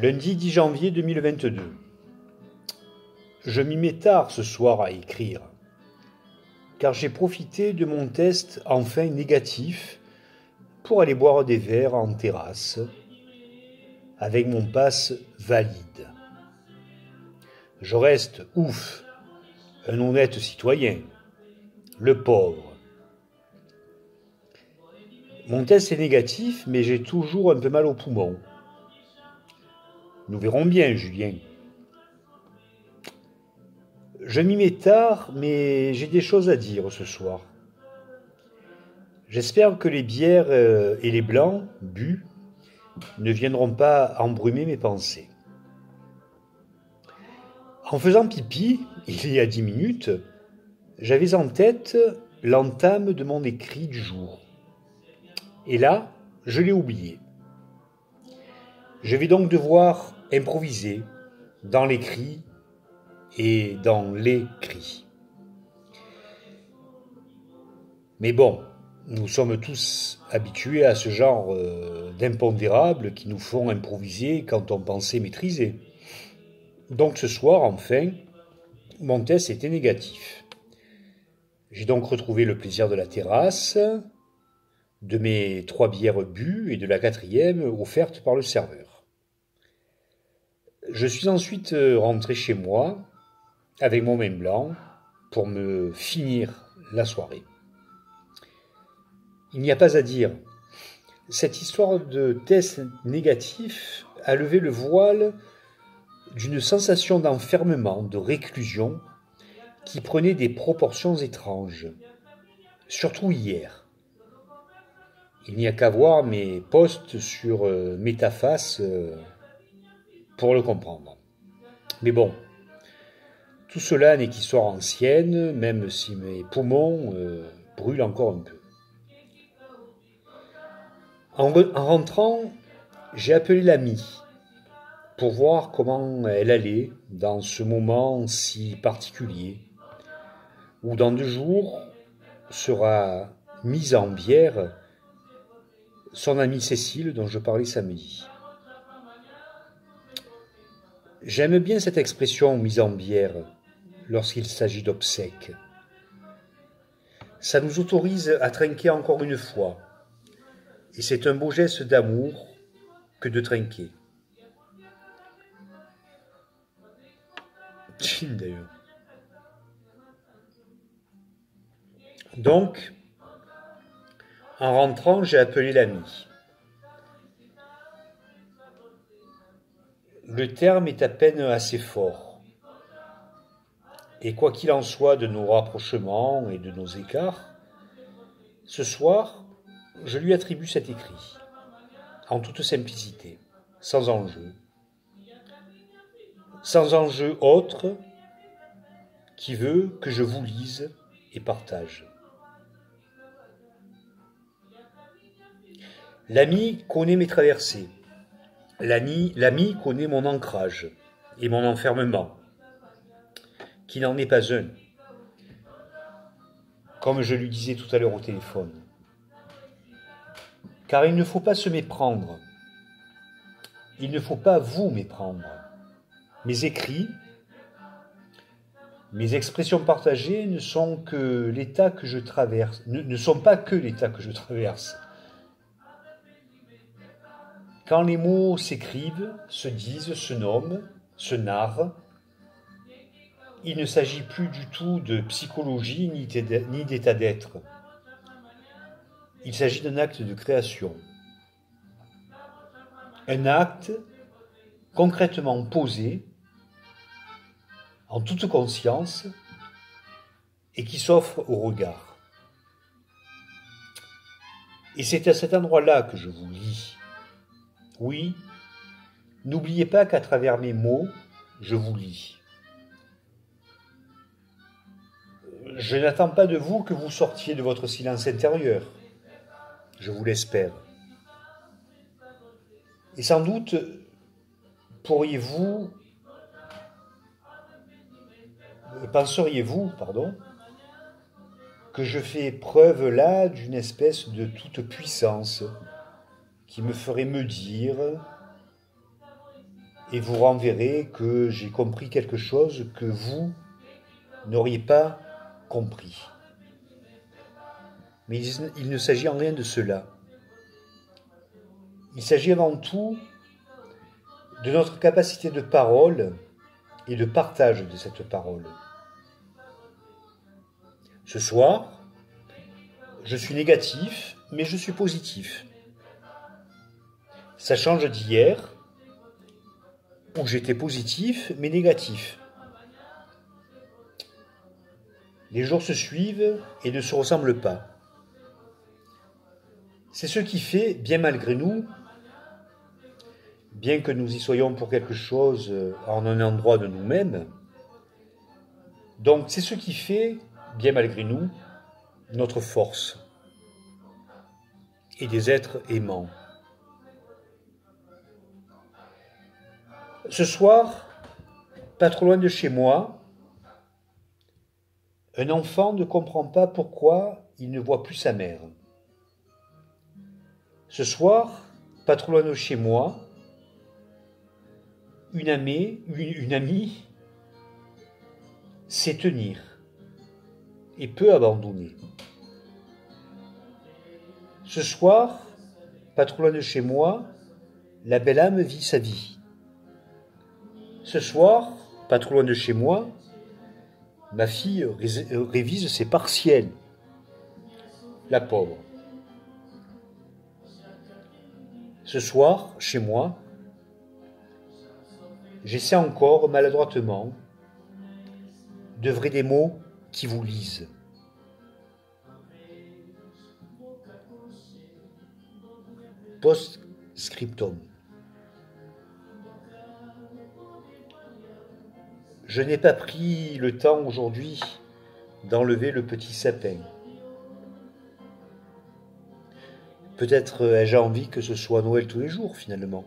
Lundi 10 janvier 2022. Je m'y mets tard ce soir à écrire, car j'ai profité de mon test enfin négatif pour aller boire des verres en terrasse avec mon pass valide. Je reste, ouf, un honnête citoyen, le pauvre. Mon test est négatif, mais j'ai toujours un peu mal aux poumons. Nous verrons bien, Julien. Je m'y mets tard, mais j'ai des choses à dire ce soir. J'espère que les bières et les blancs, bu, ne viendront pas embrumer mes pensées. En faisant pipi, il y a 10 minutes, j'avais en tête l'entame de mon écrit du jour. Et là, je l'ai oublié. Je vais donc devoir improviser dans l'écrit et dans les cris. Mais bon, nous sommes tous habitués à ce genre d'impondérables qui nous font improviser quand on pensait maîtriser. Donc ce soir, enfin, mon test était négatif. J'ai donc retrouvé le plaisir de la terrasse, de mes 3 bières bues et de la 4e offerte par le serveur. Je suis ensuite rentré chez moi avec mon vin blanc pour me finir la soirée. Il n'y a pas à dire. Cette histoire de test négatif a levé le voile d'une sensation d'enfermement, de réclusion, qui prenait des proportions étranges. Surtout hier. Il n'y a qu'à voir mes posts sur Métaface pour le comprendre. Mais bon, tout cela n'est qu'histoire ancienne, même si mes poumons brûlent encore un peu. En rentrant, j'ai appelé l'amie pour voir comment elle allait dans ce moment si particulier, où dans 2 jours sera mise en bière son amie Cécile dont je parlais samedi. J'aime bien cette expression mise en bière lorsqu'il s'agit d'obsèques. Ça nous autorise à trinquer encore une fois, et c'est un beau geste d'amour que de trinquer. Chill d'ailleurs. Donc, en rentrant, j'ai appelé l'ami. Le terme est à peine assez fort. Et quoi qu'il en soit de nos rapprochements et de nos écarts, ce soir, je lui attribue cet écrit, en toute simplicité, sans enjeu. Sans enjeu autre qui veut que je vous lise et partage. L'ami connaît mes traversées. L'ami connaît mon ancrage et mon enfermement, qui n'en est pas un, comme je lui disais tout à l'heure au téléphone. Car il ne faut pas se méprendre. Il ne faut pas vous méprendre. Mes écrits, mes expressions partagées ne sont que l'état que je traverse, ne sont pas que l'état que je traverse. Quand les mots s'écrivent, se disent, se nomment, se narrent, il ne s'agit plus du tout de psychologie ni d'état d'être. Il s'agit d'un acte de création. Un acte concrètement posé, en toute conscience, et qui s'offre au regard. Et c'est à cet endroit-là que je vous lis. Oui, n'oubliez pas qu'à travers mes mots, je vous lis. Je n'attends pas de vous que vous sortiez de votre silence intérieur. Je vous l'espère. Et sans doute penseriez-vous, que je fais preuve là d'une espèce de toute puissance qui me ferait me dire et vous renverrez que j'ai compris quelque chose que vous n'auriez pas compris. Mais il ne s'agit en rien de cela. Il s'agit avant tout de notre capacité de parole et de partage de cette parole. Ce soir, je suis négatif, mais je suis positif. Ça change d'hier, où j'étais positif, mais négatif. Les jours se suivent et ne se ressemblent pas. C'est ce qui fait, bien malgré nous, bien que nous y soyons pour quelque chose en un endroit de nous-mêmes, donc c'est ce qui fait, bien malgré nous, notre force et des êtres aimants. Ce soir, pas trop loin de chez moi, un enfant ne comprend pas pourquoi il ne voit plus sa mère. Ce soir, pas trop loin de chez moi, une amie sait tenir et peut abandonner. Ce soir, pas trop loin de chez moi, la belle âme vit sa vie. Ce soir, pas trop loin de chez moi, ma fille révise ses partiels. La pauvre. Ce soir, chez moi, j'essaie encore, maladroitement, d'œuvrer des mots qui vous lisent. Post-scriptum. Je n'ai pas pris le temps aujourd'hui d'enlever le petit sapin. Peut-être ai-je envie que ce soit Noël tous les jours, finalement.